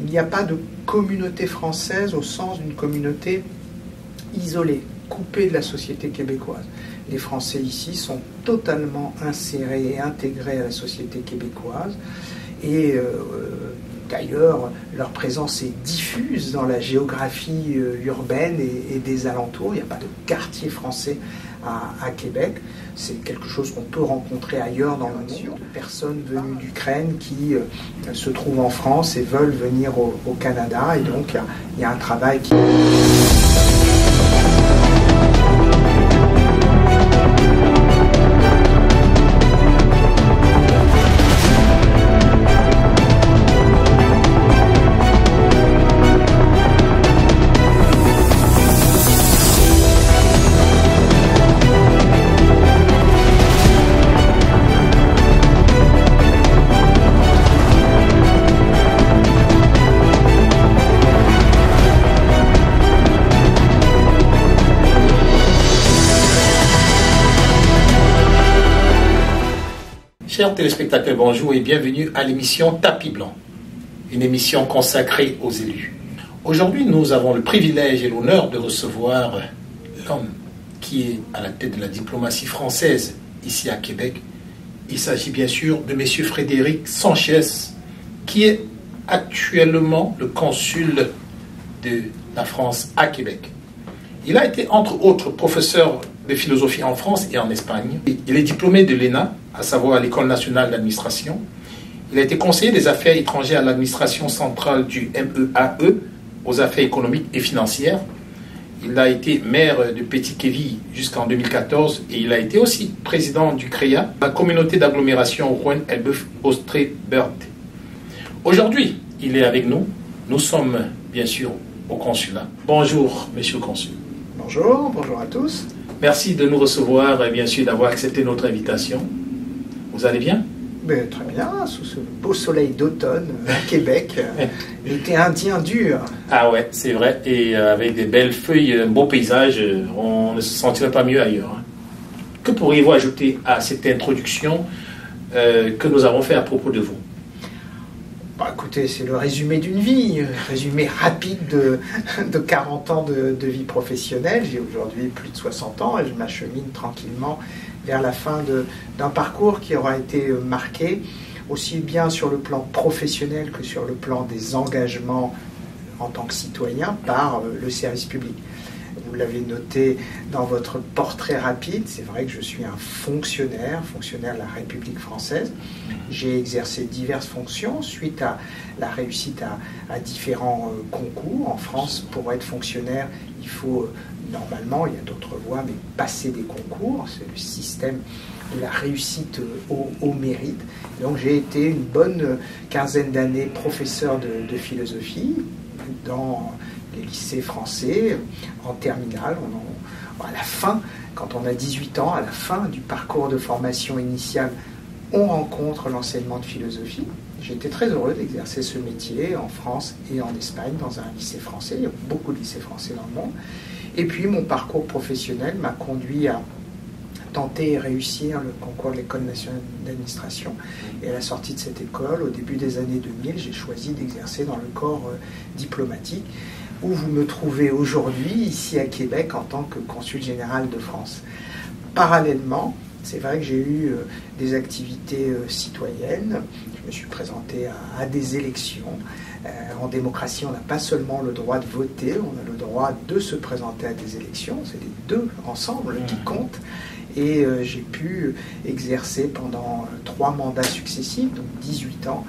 Il n'y a pas de communauté française au sens d'une communauté isolée, coupée de la société québécoise. Les Français ici sont totalement insérés et intégrés à la société québécoise et d'ailleurs leur présence est diffuse dans la géographie urbaine et des alentours. Il n'y a pas de quartier français à Québec. C'est quelque chose qu'on peut rencontrer ailleurs dans le monde. Personnes venues d'Ukraine qui se trouvent en France et veulent venir au Canada. Et donc il y a un travail qui... Chers téléspectateurs, bonjour et bienvenue à l'émission Tapis Blanc, une émission consacrée aux élus. Aujourd'hui, nous avons le privilège et l'honneur de recevoir l'homme qui est à la tête de la diplomatie française ici à Québec. Il s'agit bien sûr de M. Frédéric Sanchez, qui est actuellement le consul de la France à Québec. Il a été entre autres professeur de philosophie en France et en Espagne. Il est diplômé de l'ENA, à savoir l'École nationale d'administration. Il a été conseiller des affaires étrangères à l'administration centrale du MEAE, aux affaires économiques et financières. Il a été maire de Petit-Quéville jusqu'en 2014 et il a été aussi président du CREA, la communauté d'agglomération Rhône-Elbeuf-Austré-Burt. Aujourd'hui, il est avec nous. Nous sommes bien sûr au consulat. Bonjour, monsieur le consul. Bonjour à tous. Merci de nous recevoir et bien sûr d'avoir accepté notre invitation. Vous allez bien? Ben, très bien, sous ce beau soleil d'automne à Québec. L'été indien dur. Ah ouais, c'est vrai. Et avec des belles feuilles, un beau paysage, on ne se sentirait pas mieux ailleurs. Que pourriez-vous ajouter à cette introduction que nous avons fait à propos de vous? Bah, écoutez, c'est le résumé d'une vie, résumé rapide de 40 ans de vie professionnelle. J'ai aujourd'hui plus de 60 ans et je m'achemine tranquillement vers la fin d'un parcours qui aura été marqué aussi bien sur le plan professionnel que sur le plan des engagements en tant que citoyen par le service public. Vous l'avez noté dans votre portrait rapide, c'est vrai que je suis un fonctionnaire de la République française. J'ai exercé diverses fonctions suite à la réussite à différents concours. En France, pour être fonctionnaire, il faut normalement, il y a d'autres voies, mais passer des concours. C'est le système de la réussite au mérite. Donc j'ai été une bonne quinzaine d'années professeur de philosophie dans les lycées français, en terminale. À la fin, quand on a 18 ans, à la fin du parcours de formation initiale, on rencontre l'enseignement de philosophie. J'ai été très heureux d'exercer ce métier en France et en Espagne, dans un lycée français. Il y a beaucoup de lycées français dans le monde. Et puis, mon parcours professionnel m'a conduit à tenter et réussir le concours de l'École nationale d'administration. Et à la sortie de cette école, au début des années 2000, j'ai choisi d'exercer dans le corps diplomatique, où vous me trouvez aujourd'hui, ici à Québec, en tant que consul général de France. Parallèlement, c'est vrai que j'ai eu des activités citoyennes. Je me suis présenté à des élections. En démocratie, on n'a pas seulement le droit de voter, on a le droit de se présenter à des élections. C'est les deux ensemble qui comptent. Et j'ai pu exercer pendant 3 mandats successifs, donc 18 ans,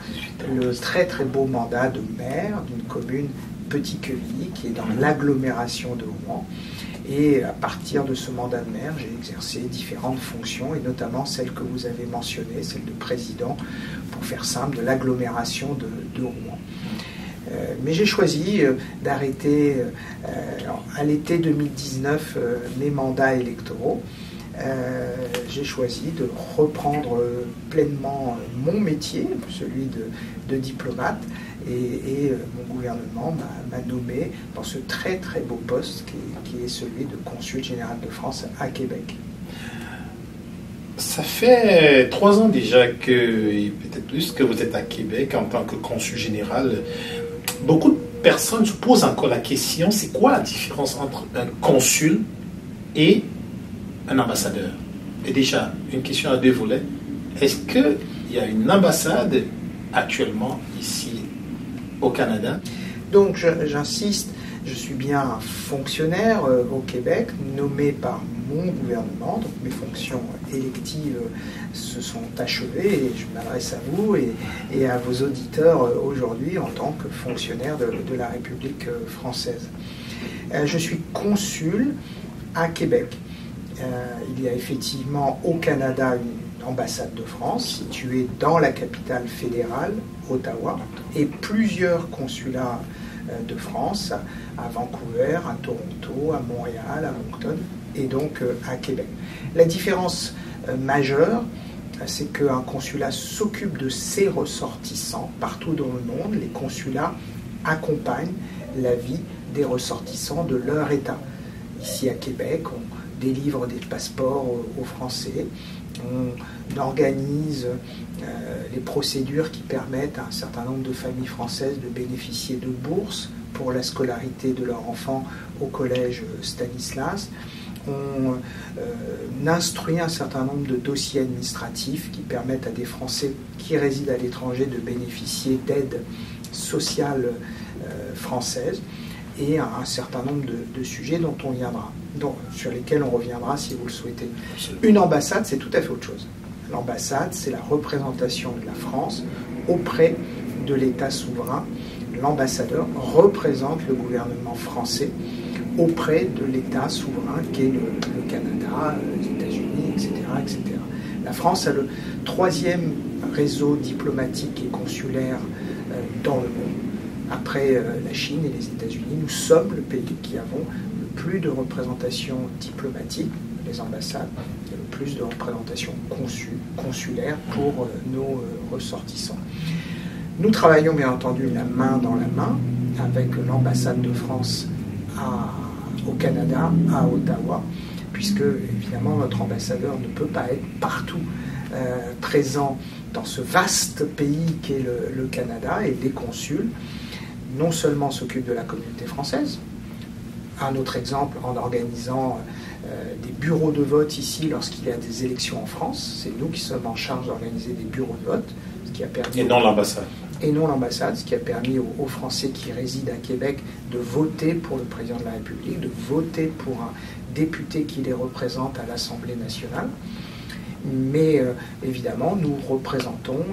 le très très beau mandat de maire d'une commune Petit-Quevilly, qui est dans l'agglomération de Rouen. Et à partir de ce mandat de maire, j'ai exercé différentes fonctions, et notamment celle que vous avez mentionnée, celle de président, pour faire simple, de l'agglomération de Rouen. Mais j'ai choisi d'arrêter à l'été 2019 mes mandats électoraux. J'ai choisi de reprendre pleinement mon métier, celui de diplomate, et mon gouvernement m'a nommé dans ce très très beau poste qui est celui de consul général de France à Québec. Ça fait 3 ans déjà et peut-être plus que vous êtes à Québec en tant que consul général. beaucoup de personnes se posent encore la question, c'est quoi la différence entre un consul et un ambassadeur? Et déjà, une question à 2 volets. Est-ce qu'il y a une ambassade actuellement ici au Canada? Donc j'insiste, je suis bien un fonctionnaire au Québec, nommé par mon gouvernement, donc mes fonctions électives se sont achevées et je m'adresse à vous et à vos auditeurs aujourd'hui en tant que fonctionnaire de la République française. Je suis consul à Québec. Il y a effectivement au Canada une ambassade de France située dans la capitale fédérale, Ottawa, et plusieurs consulats de France à Vancouver, à Toronto, à Montréal, à Moncton et donc à Québec. La différence majeure, c'est qu'un consulat s'occupe de ses ressortissants partout dans le monde. Les consulats accompagnent la vie des ressortissants de leur État. Ici à Québec, on délivre des passeports aux Français, on organise les procédures qui permettent à un certain nombre de familles françaises de bénéficier de bourses pour la scolarité de leurs enfants au collège Stanislas. On instruit un certain nombre de dossiers administratifs qui permettent à des Français qui résident à l'étranger de bénéficier d'aides sociales françaises et un certain nombre de sujets sur lesquels on reviendra si vous le souhaitez. Une ambassade, c'est tout à fait autre chose. L'ambassade, c'est la représentation de la France auprès de l'État souverain. L'ambassadeur représente le gouvernement français auprès de l'État souverain qu'est le Canada, les États-Unis, etc., etc. La France a le 3e réseau diplomatique et consulaire dans le monde. Après la Chine et les États-Unis, nous sommes le pays qui avons le plus de représentation diplomatique, les ambassades, et le plus de représentation consulaire pour nos ressortissants. Nous travaillons bien entendu la main dans la main avec l'ambassade de France au Canada, à Ottawa, puisque évidemment notre ambassadeur ne peut pas être partout présent dans ce vaste pays qu'est le Canada, et les consuls non seulement s'occupent de la communauté française, un autre exemple en organisant des bureaux de vote ici lorsqu'il y a des élections en France, c'est nous qui sommes en charge d'organiser des bureaux de vote, ce qui a permis... Et non l'ambassade. Et non l'ambassade, ce qui a permis aux Français qui résident à Québec de voter pour le président de la République, de voter pour un député qui les représente à l'Assemblée nationale. Mais évidemment, nous représentons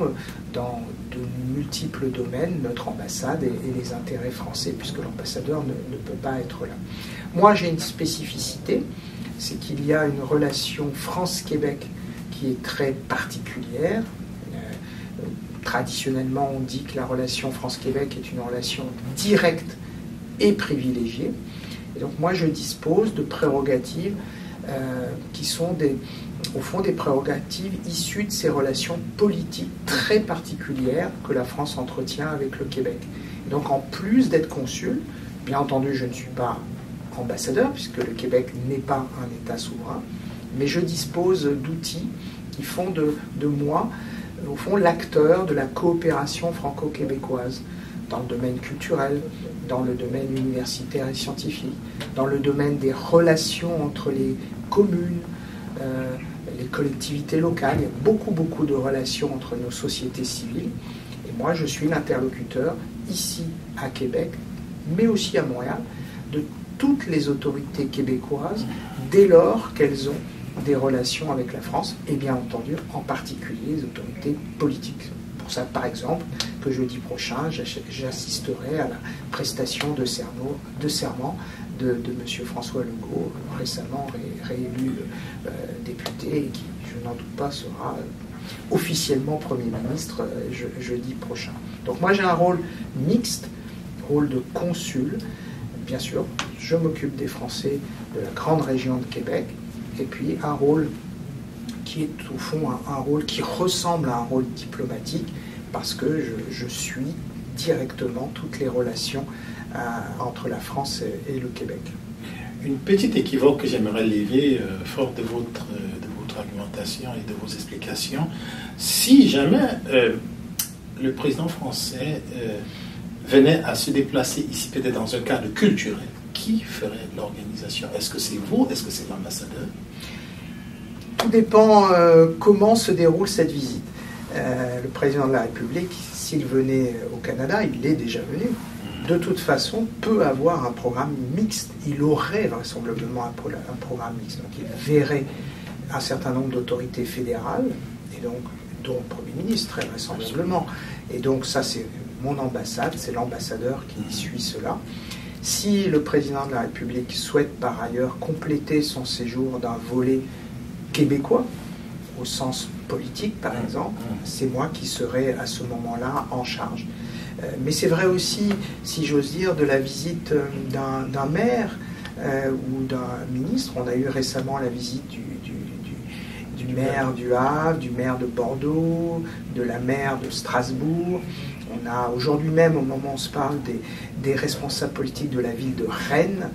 dans de multiples domaines notre ambassade et les intérêts français, puisque l'ambassadeur ne peut pas être là. Moi, j'ai une spécificité, c'est qu'il y a une relation France-Québec qui est très particulière. Traditionnellement, on dit que la relation France-Québec est une relation directe et privilégiée. Et donc moi, je dispose de prérogatives qui sont au fond des prérogatives issues de ces relations politiques très particulières que la France entretient avec le Québec. Et donc en plus d'être consul, bien entendu je ne suis pas ambassadeur puisque le Québec n'est pas un État souverain, mais je dispose d'outils qui font de moi, au fond, l'acteur de la coopération franco-québécoise dans le domaine culturel, dans le domaine universitaire et scientifique, dans le domaine des relations entre les communes, les collectivités locales. Il y a beaucoup de relations entre nos sociétés civiles. Et moi, je suis l'interlocuteur ici à Québec, mais aussi à Montréal, de toutes les autorités québécoises dès lors qu'elles ont des relations avec la France, et bien entendu, en particulier les autorités politiques. Pour ça, par exemple, que jeudi prochain, j'assisterai à la prestation de serment de M. François Legault, récemment réélu député, et qui, je n'en doute pas, sera officiellement Premier ministre jeudi prochain. Donc moi, j'ai un rôle mixte, rôle de consul. Bien sûr, je m'occupe des Français de la grande région de Québec, et puis un rôle qui est au fond un rôle qui ressemble à un rôle diplomatique, parce que je suis directement toutes les relations entre la France et le Québec. Une petite équivoque que j'aimerais lever, fort de votre argumentation et de vos explications. Si jamais le président français venait à se déplacer ici, peut-être dans un cadre culturel, qui ferait l'organisation? Est-ce que c'est vous? Est-ce que c'est l'ambassadeur? Tout dépend comment se déroule cette visite. Le président de la République, s'il venait au Canada, il est déjà venu, de toute façon, peut avoir un programme mixte. Il aurait vraisemblablement un programme mixte. Donc il verrait un certain nombre d'autorités fédérales, et donc, dont le Premier ministre, très vraisemblablement. Et donc ça, c'est mon ambassade, c'est l'ambassadeur qui suit cela. Si le président de la République souhaite par ailleurs compléter son séjour d'un volet québécois, au sens politique par exemple, c'est moi qui serai à ce moment-là en charge. Mais c'est vrai aussi, si j'ose dire, de la visite d'un maire ou d'un ministre. On a eu récemment la visite du maire du Havre, du maire de Bordeaux, de la maire de Strasbourg. On a aujourd'hui même, au moment où on se parle, des responsables politiques de la ville de Rennes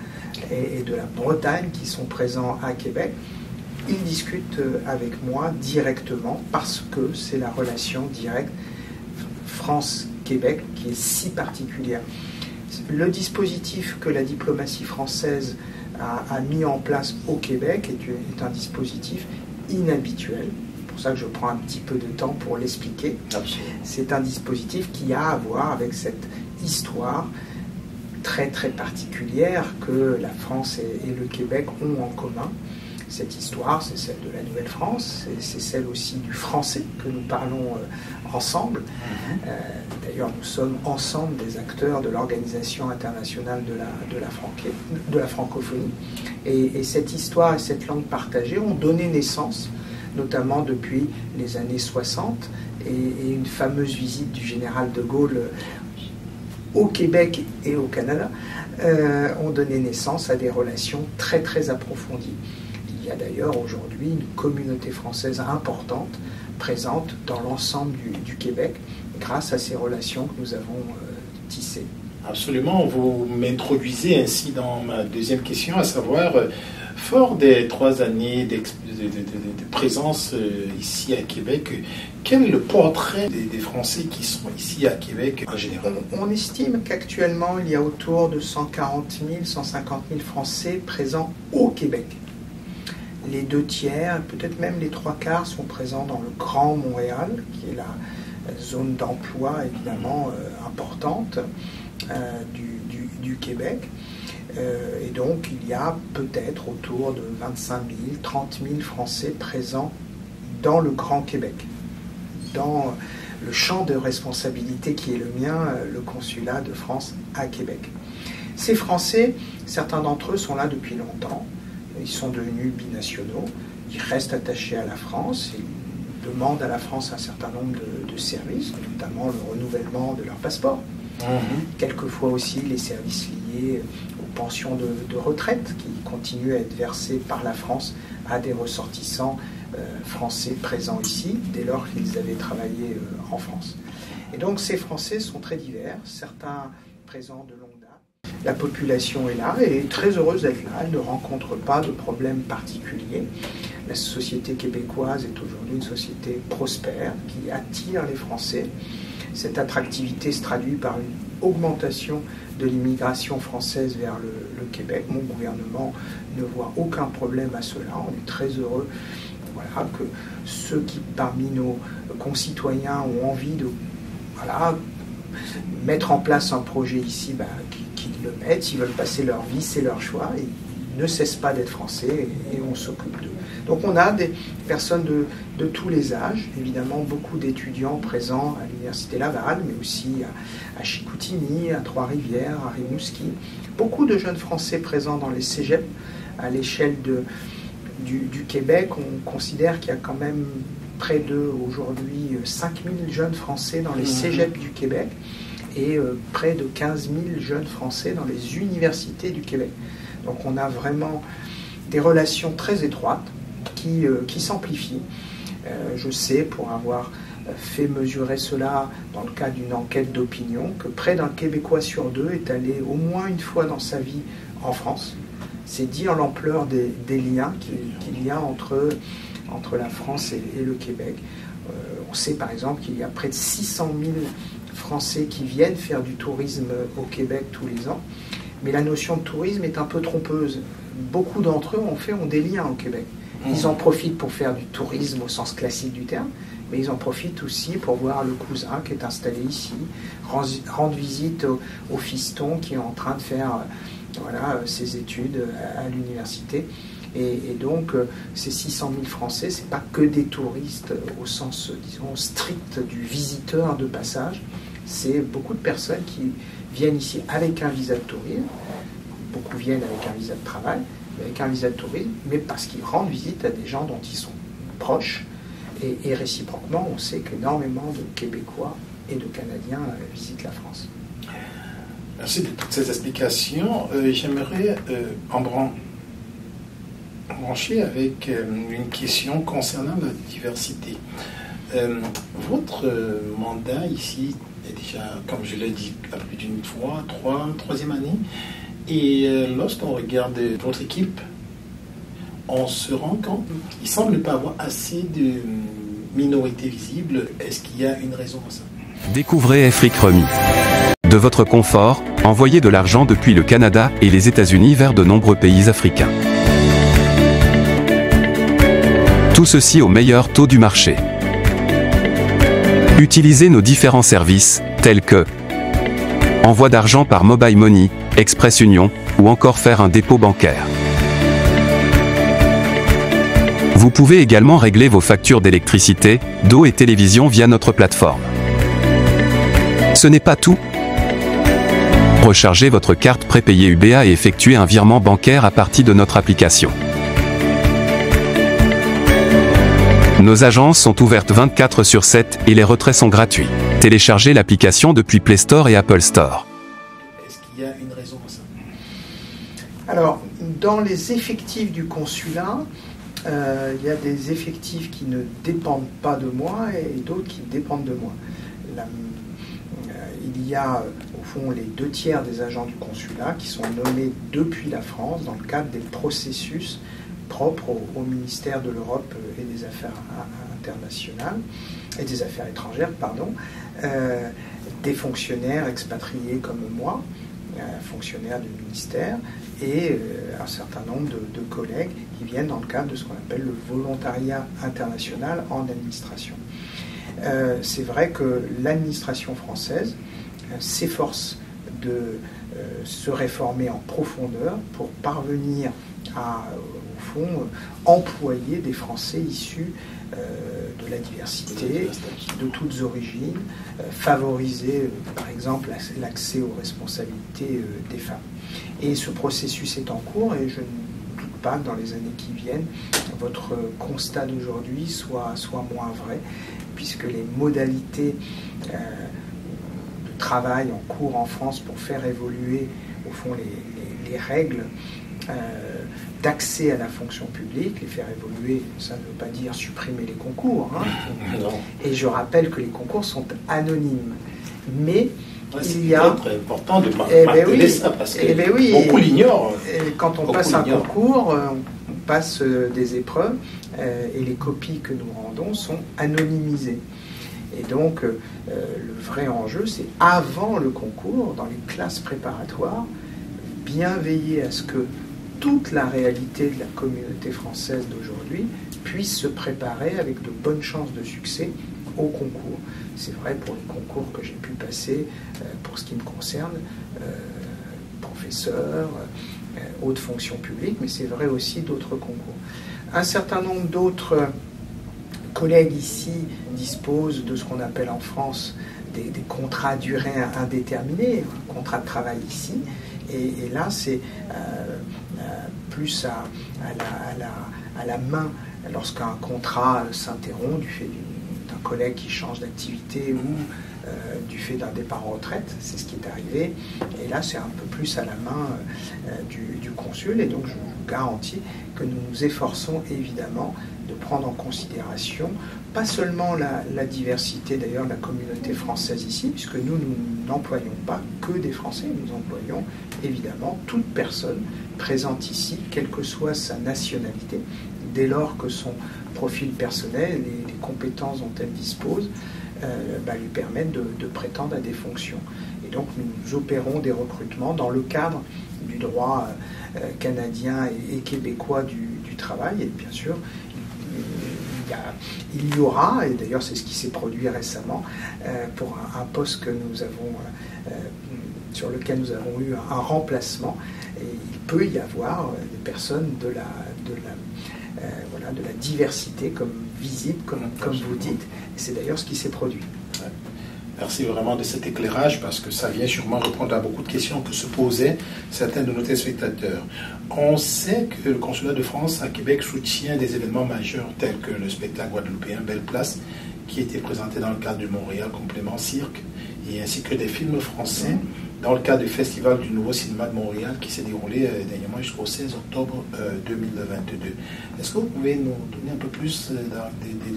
et de la Bretagne qui sont présents à Québec. Ils discutent avec moi directement parce que c'est la relation directe France-Québec qui est si particulière. Le dispositif que la diplomatie française a mis en place au Québec est un dispositif inhabituel. C'est pour ça que je prends un petit peu de temps pour l'expliquer. C'est un dispositif qui a à voir avec cette histoire très très particulière que la France et le Québec ont en commun. Cette histoire, c'est celle de la Nouvelle-France, c'est celle aussi du français que nous parlons ensemble. D'ailleurs, nous sommes ensemble des acteurs de l'Organisation internationale de la francophonie. Et cette histoire et cette langue partagée ont donné naissance, notamment depuis les années 60, et une fameuse visite du général de Gaulle au Québec et au Canada ont donné naissance à des relations très très approfondies. Il y a d'ailleurs aujourd'hui une communauté française importante présente dans l'ensemble du Québec grâce à ces relations que nous avons tissées. Absolument, vous m'introduisez ainsi dans ma deuxième question, à savoir, fort des 3 années de présence ici à Québec, quel est le portrait des Français qui sont ici à Québec en général? On estime qu'actuellement il y a autour de 140 000, 150 000 Français présents au Québec. Les 2/3, peut-être même les 3/4 sont présents dans le Grand Montréal, qui est la zone d'emploi évidemment importante du Québec. Et donc il y a peut-être autour de 25 000, 30 000 Français présents dans le Grand Québec, dans le champ de responsabilité qui est le mien, le consulat de France à Québec. Ces Français, certains d'entre eux sont là depuis longtemps. Ils sont devenus binationaux, ils restent attachés à la France, ils demandent à la France un certain nombre de services, notamment le renouvellement de leur passeport. Quelquefois aussi les services liés aux pensions de retraite qui continuent à être versées par la France à des ressortissants français présents ici, dès lors qu'ils avaient travaillé en France. Et donc ces Français sont très divers, certains présents de longue date. La population est là et est très heureuse d'être là. Elle ne rencontre pas de problèmes particuliers. La société québécoise est aujourd'hui une société prospère qui attire les Français. Cette attractivité se traduit par une augmentation de l'immigration française vers le Québec. Mon gouvernement ne voit aucun problème à cela. On est très heureux que ceux qui, parmi nos concitoyens, ont envie de mettre en place un projet ici, qu'ils le mettent. S'ils veulent passer leur vie, c'est leur choix. Ils ne cessent pas d'être français et on s'occupe d'eux. Donc on a des personnes de tous les âges, évidemment beaucoup d'étudiants présents à l'Université Laval, mais aussi à Chicoutimi, à Trois-Rivières, à Rimouski. Beaucoup de jeunes Français présents dans les cégeps. À l'échelle du Québec, on considère qu'il y a quand même près de, aujourd'hui, 5000 jeunes Français dans les cégeps du Québec et près de 15 000 jeunes Français dans les universités du Québec. Donc on a vraiment des relations très étroites qui s'amplifient. Je sais, pour avoir fait mesurer cela dans le cadre d'une enquête d'opinion, que près d'un Québécois sur 2 est allé au moins une fois dans sa vie en France. C'est dire l'ampleur des liens qu'il y a entre la France et le Québec. On sait par exemple qu'il y a près de 600 000 Français qui viennent faire du tourisme au Québec tous les ans. Mais la notion de tourisme est un peu trompeuse. Beaucoup d'entre eux ont des liens au Québec. Ils en profitent pour faire du tourisme au sens classique du terme, mais ils en profitent aussi pour voir le cousin qui est installé ici, rendre visite au fiston qui est en train de faire ses études à l'université. Et donc, ces 600 000 Français, ce n'est pas que des touristes au sens, disons, strict du visiteur de passage. C'est beaucoup de personnes qui viennent ici avec un visa de tourisme. Beaucoup viennent avec un visa de travail, avec un visa de tourisme, mais parce qu'ils rendent visite à des gens dont ils sont proches. Et réciproquement, on sait qu'énormément de Québécois et de Canadiens visitent la France. Merci de toutes ces explications. J'aimerais brancher avec une question concernant la diversité. Votre mandat ici est déjà, comme je l'ai dit à plus d'une fois, troisième année. Et lorsqu'on regarde votre équipe, on se rend compte qu'il ne semble pas avoir assez de minorités visibles. Est-ce qu'il y a une raison à ça? Découvrez Afrique Remi. De votre confort, envoyez de l'argent depuis le Canada et les États-Unis vers de nombreux pays africains. Tout ceci au meilleur taux du marché. Utilisez nos différents services, tels que envoi d'argent par Mobile Money, Express Union, ou encore faire un dépôt bancaire. Vous pouvez également régler vos factures d'électricité, d'eau et télévision via notre plateforme. Ce n'est pas tout. Rechargez votre carte prépayée UBA et effectuez un virement bancaire à partir de notre application. Nos agences sont ouvertes 24/7 et les retraits sont gratuits. Téléchargez l'application depuis Play Store et Apple Store. Est-ce qu'il y a une raison à ça? Alors, dans les effectifs du consulat, il y a des effectifs qui ne dépendent pas de moi et d'autres qui dépendent de moi. Il y a, au fond, les 2/3 des agents du consulat qui sont nommés depuis la France dans le cadre des processus propres au ministère de l'Europe et des Affaires internationales et des Affaires étrangères, des fonctionnaires expatriés comme moi, fonctionnaires du ministère, et un certain nombre de collègues qui viennent dans le cadre de ce qu'on appelle le volontariat international en administration. C'est vrai que l'administration française s'efforce de se réformer en profondeur pour parvenir à, au fond, employer des Français issus de la diversité, de toutes origines, favoriser, par exemple, l'accès aux responsabilités des femmes. Et ce processus est en cours et je ne doute pas que dans les années qui viennent, votre constat d'aujourd'hui soit moins vrai, puisque les modalités de travail en cours en France pour faire évoluer, au fond, les règles d'accès à la fonction publique, les faire évoluer, ça ne veut pas dire supprimer les concours. Et je rappelle que les concours sont anonymes. Mais il y a... C'est important de marteler ça, parce que beaucoup l'ignorent. Quand on passe un concours, on passe des épreuves, et les copies que nous rendons sont anonymisées. Et donc, le vrai enjeu, c'est avant le concours, dans les classes préparatoires, bien veiller à ce que toute la réalité de la communauté française d'aujourd'hui puisse se préparer avec de bonnes chances de succès au concours. C'est vrai pour les concours que j'ai pu passer, pour ce qui me concerne, professeur, haute fonction publique, mais c'est vrai aussi d'autres concours. Un certain nombre d'autres collègues ici disposent de ce qu'on appelle en France des contrats à durée indéterminée, un contrat de travail ici, et là c'est plus à la main lorsqu'un contrat s'interrompt du fait d'un collègue qui change d'activité ou du fait d'un départ en retraite, c'est ce qui est arrivé, et là c'est un peu plus à la main du consul, et donc je vous garantis que nous nous efforçons évidemment de prendre en considération pas seulement la diversité d'ailleurs de la communauté française ici, puisque nous n'employons pas que des Français, nous employons évidemment toute personne présente ici, quelle que soit sa nationalité, dès lors que son profil personnel et les compétences dont elle dispose lui permettent de prétendre à des fonctions. Et donc nous opérons des recrutements dans le cadre du droit canadien et québécois du travail. Et bien sûr, il y aura, et d'ailleurs c'est ce qui s'est produit récemment, pour un poste que nous avons, sur lequel nous avons eu un remplacement, et il peut y avoir des personnes de la diversité comme visible, comme vous dites, et c'est d'ailleurs ce qui s'est produit. Ouais. Merci vraiment de cet éclairage, parce que ça vient sûrement répondre à beaucoup de questions que se posaient certains de nos téléspectateurs. On sait que le Consulat de France à Québec soutient des événements majeurs tels que le spectacle guadeloupéen Belle Place, qui a été présenté dans le cadre du Montréal Complément Cirque, et ainsi que des films français dans le cadre du Festival du Nouveau Cinéma de Montréal qui s'est déroulé dernièrement jusqu'au 16 octobre 2022. Est-ce que vous pouvez nous donner un peu plus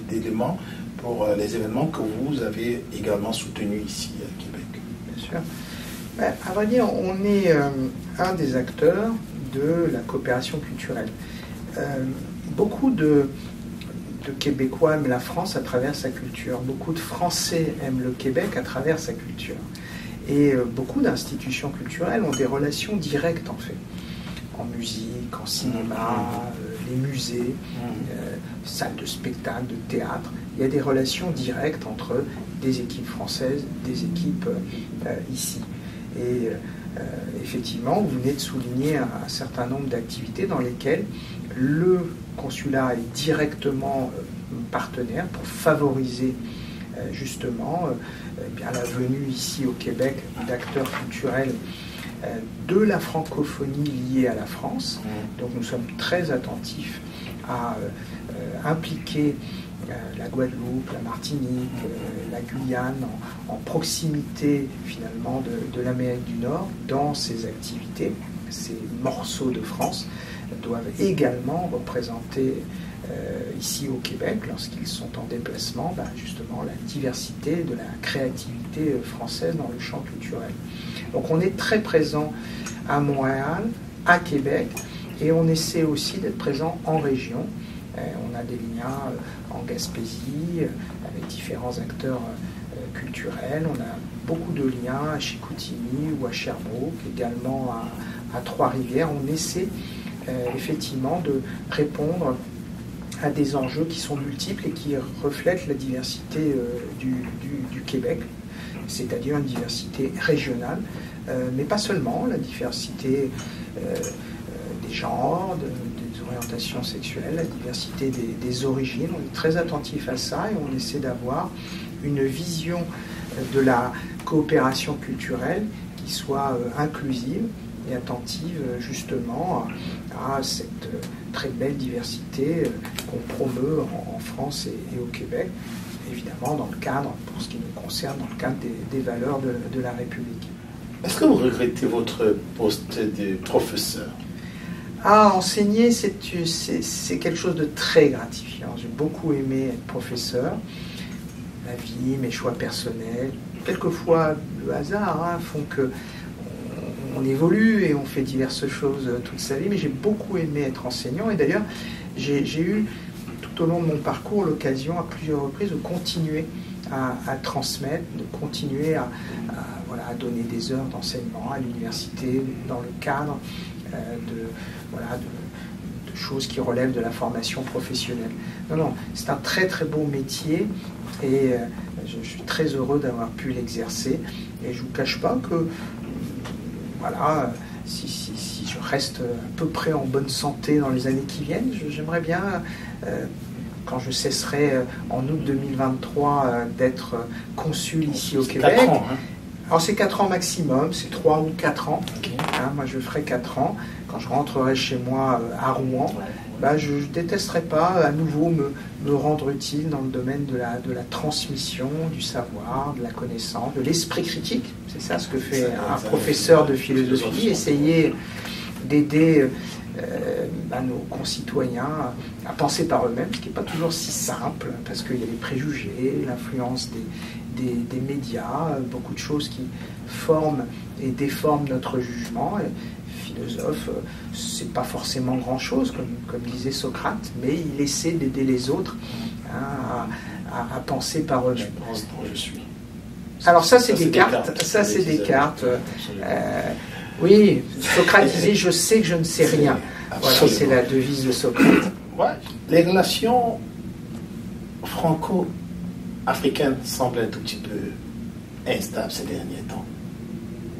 d'éléments pour les événements que vous avez également soutenus ici à Québec? Bien sûr. À vrai dire, on est un des acteurs de la coopération culturelle. Beaucoup de Québécois aiment la France à travers sa culture. Beaucoup de Français aiment le Québec à travers sa culture. Et beaucoup d'institutions culturelles ont des relations directes, en fait. En musique, en cinéma, les musées, salles de spectacle, de théâtre. Il y a des relations directes entre des équipes françaises, des équipes ici. Et effectivement, vous venez de souligner un certain nombre d'activités dans lesquelles le consulat est directement partenaire pour favoriser justement la venue ici au Québec d'acteurs culturels de la francophonie liée à la France. Donc nous sommes très attentifs à impliquer la Guadeloupe, la Martinique, la Guyane en proximité finalement de l'Amérique du Nord dans ces activités. Ces morceaux de France doivent également représenter ici au Québec, lorsqu'ils sont en déplacement, justement la diversité de la créativité française dans le champ culturel. Donc on est très présent à Montréal, à Québec, et on essaie aussi d'être présent en région. On a des liens en Gaspésie avec différents acteurs culturels. On a beaucoup de liens à Chicoutimi ou à Sherbrooke, également à Trois-Rivières. On essaie effectivement de répondre à des enjeux qui sont multiples et qui reflètent la diversité du Québec, c'est-à-dire une diversité régionale, mais pas seulement, la diversité des genres, des orientations sexuelles, la diversité des origines. On est très attentif à ça et on essaie d'avoir une vision de la coopération culturelle qui soit inclusive et attentive justement à cette très belle diversité qu'on promeut en France et au Québec, évidemment dans le cadre, pour ce qui nous concerne, dans le cadre des valeurs de la République. Est-ce que vous regrettez votre poste de professeur? Enseigner, c'est quelque chose de très gratifiant. J'ai beaucoup aimé être professeur. La vie, mes choix personnels, quelquefois le hasard font que on évolue et on fait diverses choses toute sa vie, mais j'ai beaucoup aimé être enseignant. Et d'ailleurs, j'ai eu tout au long de mon parcours l'occasion à plusieurs reprises de continuer à transmettre, de continuer à donner des heures d'enseignement à l'université dans le cadre de choses qui relèvent de la formation professionnelle. Non, c'est un très très beau métier et je suis très heureux d'avoir pu l'exercer. Et je ne vous cache pas que si je reste à peu près en bonne santé dans les années qui viennent, j'aimerais bien, quand je cesserai en août 2023 d'être consul ici au Québec. 4 ans, Alors c'est 4 ans maximum, c'est 3 ou 4 ans. Okay. Moi je ferai 4 ans. Quand je rentrerai chez moi à Rouen, je ne détesterai pas à nouveau me rendre utile dans le domaine de la transmission, du savoir, de la connaissance, de l'esprit critique. C'est ça ce que fait un professeur de philosophie, essayer d'aider nos concitoyens à penser par eux-mêmes, ce qui n'est pas toujours si simple, parce qu'il y a les préjugés, l'influence des médias, beaucoup de choses qui forment et déforment notre jugement. Et philosophe, c'est pas forcément grand-chose, comme disait Socrate, mais il essaie d'aider les autres à penser par eux-mêmes. Je pense dont je suis. Alors ça, c'est des cartes. Ça, c'est des cartes. Oui, Socrate disait « je sais que je ne sais rien ». Voilà, c'est la devise de Socrate. Ouais. Les relations franco-africaines semblent un tout petit peu instables ces derniers temps.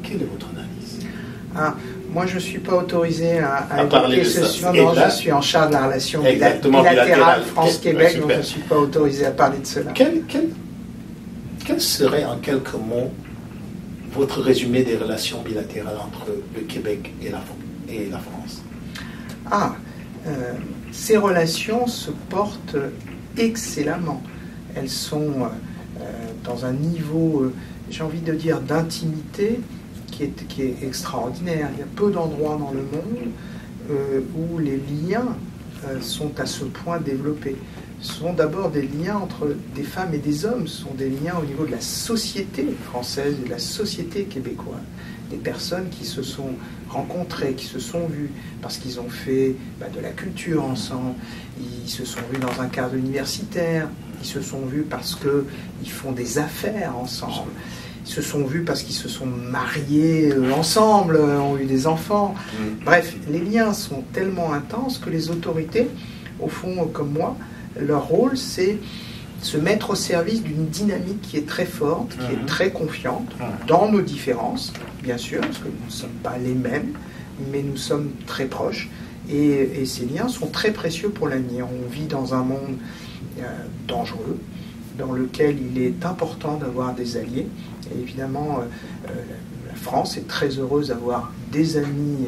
Quelle est votre analyse? Moi, je ne suis pas autorisé à parler de ce ça. sujet. Non, je suis en charge de la relation bilatérale France-Québec, donc je ne suis pas autorisé à parler de cela. Quel serait en quelques mots votre résumé des relations bilatérales entre le Québec et la France? Ces relations se portent excellemment. Elles sont dans un niveau, j'ai envie de dire, d'intimité qui est extraordinaire. Il y a peu d'endroits dans le monde où les liens sont à ce point développés. Ce sont d'abord des liens entre des femmes et des hommes, ce sont des liens au niveau de la société française et de la société québécoise. Des personnes qui se sont rencontrées, qui se sont vues parce qu'ils ont fait de la culture ensemble, ils se sont vus dans un cadre universitaire, ils se sont vus parce qu'ils font des affaires ensemble, ils se sont vus parce qu'ils se sont mariés ensemble, ont eu des enfants. Bref, les liens sont tellement intenses que les autorités, au fond, comme moi, leur rôle, c'est se mettre au service d'une dynamique qui est très forte, qui est très confiante, dans nos différences, bien sûr, parce que nous ne sommes pas les mêmes, mais nous sommes très proches, et ces liens sont très précieux pour l'avenir. On vit dans un monde dangereux, dans lequel il est important d'avoir des alliés, et évidemment, la France est très heureuse d'avoir des amis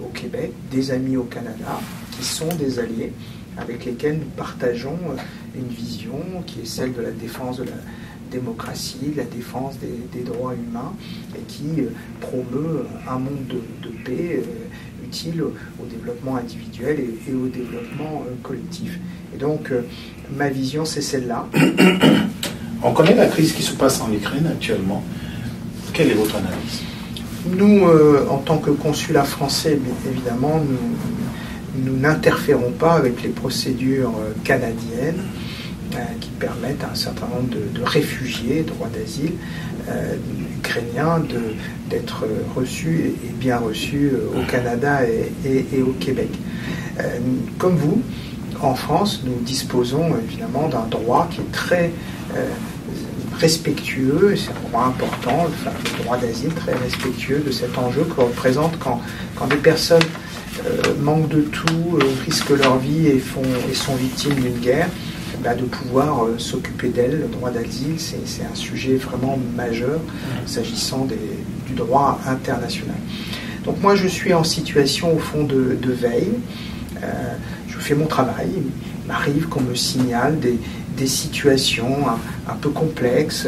au Québec, des amis au Canada, qui sont des alliés, avec lesquels nous partageons une vision qui est celle de la défense de la démocratie, de la défense des droits humains, et qui promeut un monde de paix utile au développement individuel et au développement collectif. Et donc, ma vision, c'est celle-là. On connaît la crise qui se passe en Ukraine actuellement. Quelle est votre analyse? Nous, en tant que consulat français, évidemment, nous n'interférons pas avec les procédures canadiennes qui permettent à un certain nombre de réfugiés, droit d'asile, ukrainiens, d'être reçus et bien reçus au Canada et au Québec. Comme vous, en France, nous disposons évidemment d'un droit qui est très respectueux, et c'est un droit important, le droit d'asile très respectueux de cet enjeu que représente quand des personnes manquent de tout, risquent leur vie et sont victimes d'une guerre, de pouvoir s'occuper d'elles. Le droit d'asile, c'est un sujet vraiment majeur s'agissant du droit international. Donc moi, je suis en situation, au fond, de veille. Je fais mon travail. Il m'arrive qu'on me signale des situations un peu complexes,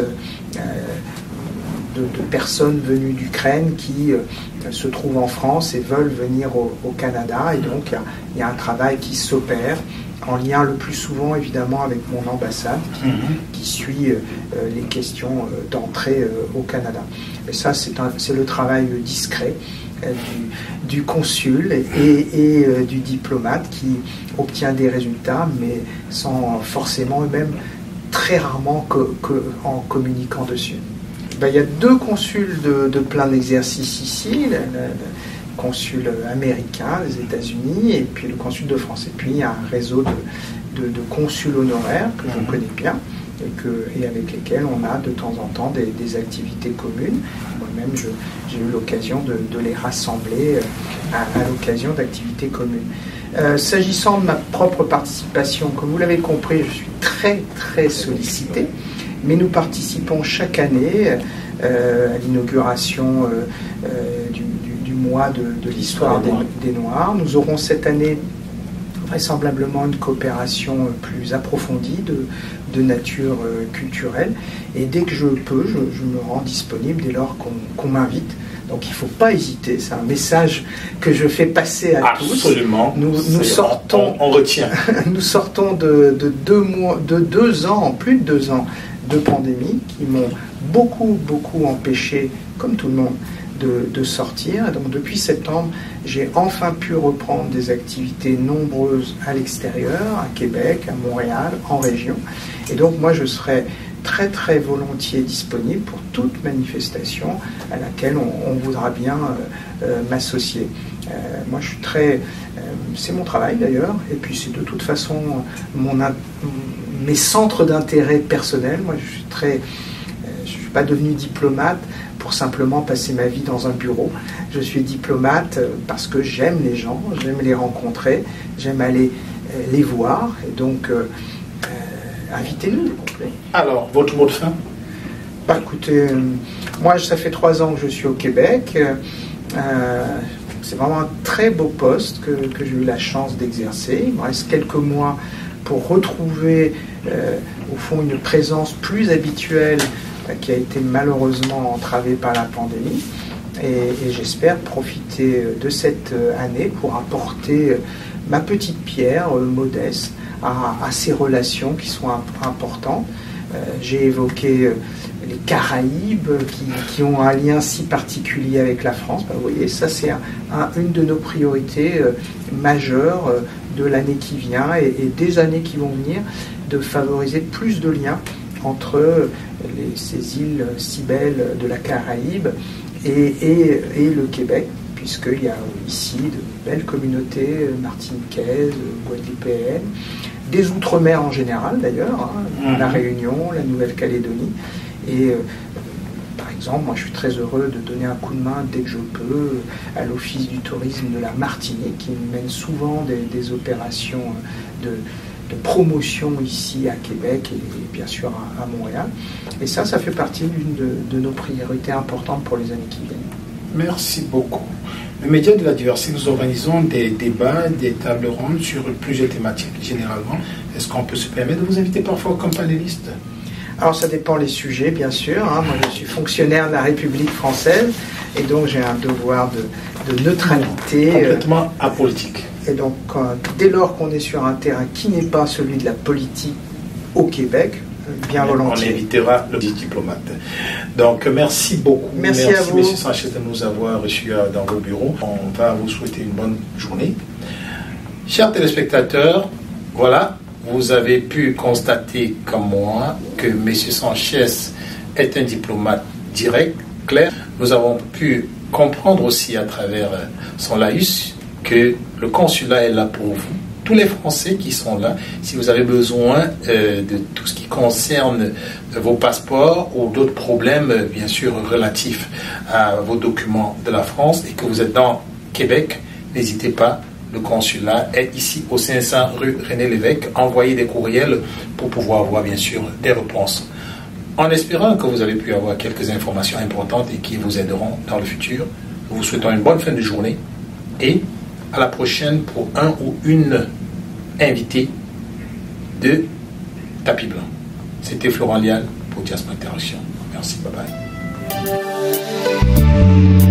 de personnes venues d'Ukraine qui se trouvent en France et veulent venir au Canada. Et donc, il y a un travail qui s'opère, en lien le plus souvent, évidemment, avec mon ambassade, qui suit les questions d'entrée au Canada. Et ça, c'est le travail discret du consul et du diplomate qui obtient des résultats, mais sans forcément eux-mêmes, très rarement en communiquant dessus. Il y a 2 consuls de plein exercice ici, le consul américain des États-Unis et puis le consul de France. Et puis il y a un réseau de consuls honoraires que je connais bien et avec lesquels on a de temps en temps des activités communes. Moi-même, j'ai eu l'occasion de les rassembler à l'occasion d'activités communes. S'agissant de ma propre participation, comme vous l'avez compris, je suis très très sollicité, mais nous participons chaque année à l'inauguration du mois de l'histoire des Noirs. Nous aurons cette année vraisemblablement une coopération plus approfondie de nature culturelle, et dès que je peux, je me rends disponible dès lors qu'on m'invite. Donc il ne faut pas hésiter, c'est un message que je fais passer à tous. Absolument. Nous sortons, on retient. Nous sortons de 2 ans, plus de 2 ans de pandémie qui m'ont beaucoup empêché, comme tout le monde, de sortir. Et donc depuis septembre, j'ai enfin pu reprendre des activités nombreuses à l'extérieur, à Québec, à Montréal, en région. Et donc moi je serai très très volontiers disponible pour toute manifestation à laquelle on voudra bien m'associer. Moi je suis très... c'est mon travail d'ailleurs, et puis c'est de toute façon mes centres d'intérêt personnels. Moi je suis pas devenu diplomate pour simplement passer ma vie dans un bureau. Je suis diplomate parce que j'aime les gens, j'aime les rencontrer, j'aime aller les voir, et donc invitez-nous. Alors, votre mot de fin? Écoutez, moi ça fait 3 ans que je suis au Québec. C'est vraiment un très beau poste que j'ai eu la chance d'exercer. Il me reste quelques mois pour retrouver au fond une présence plus habituelle qui a été malheureusement entravée par la pandémie. Et j'espère profiter de cette année pour apporter ma petite pierre modeste à ces relations qui sont importantes. J'ai évoqué les Caraïbes qui ont un lien si particulier avec la France. Vous voyez, ça c'est une de nos priorités majeures de l'année qui vient et des années qui vont venir, de favoriser plus de liens entre ces îles si belles de la Caraïbe et le Québec, puisqu'il y a ici de belles communautés martiniquaises, guadeloupéennes, des Outre-mer en général d'ailleurs, la Réunion, la Nouvelle-Calédonie. Et par exemple, moi je suis très heureux de donner un coup de main dès que je peux à l'Office du tourisme de la Martinique, qui mène souvent des opérations de promotion ici à Québec et bien sûr à Montréal. Et ça fait partie d'une de nos priorités importantes pour les années qui viennent. Merci beaucoup. Le Média de la diversité, nous organisons des débats, des tables rondes sur plusieurs thématiques généralement. Est-ce qu'on peut se permettre de vous inviter parfois comme panéliste? Alors ça dépend les sujets, bien sûr. Moi je suis fonctionnaire de la République française et donc j'ai un devoir de neutralité. Complètement apolitique. Et donc dès lors qu'on est sur un terrain qui n'est pas celui de la politique au Québec, bien volontiers. On évitera le diplomate. Donc merci beaucoup. Merci à vous. Merci M. Sanchez de nous avoir reçus dans vos bureaux. On va vous souhaiter une bonne journée. Chers téléspectateurs, voilà, vous avez pu constater comme moi que M. Sanchez est un diplomate direct, clair. Nous avons pu comprendre aussi à travers son laïus que le consulat est là pour vous. Tous les Français qui sont là, si vous avez besoin de tout ce qui concerne vos passeports ou d'autres problèmes, bien sûr, relatifs à vos documents de la France et que vous êtes dans Québec, n'hésitez pas, le consulat est ici au 500 rue René-Lévesque. Envoyez des courriels pour pouvoir avoir, bien sûr, des réponses. En espérant que vous avez pu avoir quelques informations importantes et qui vous aideront dans le futur, nous vous souhaitons une bonne fin de journée et à la prochaine pour un ou une invité de Tapis Blanc. C'était Florent Lial pour Diaspora Interaction. Merci, bye bye.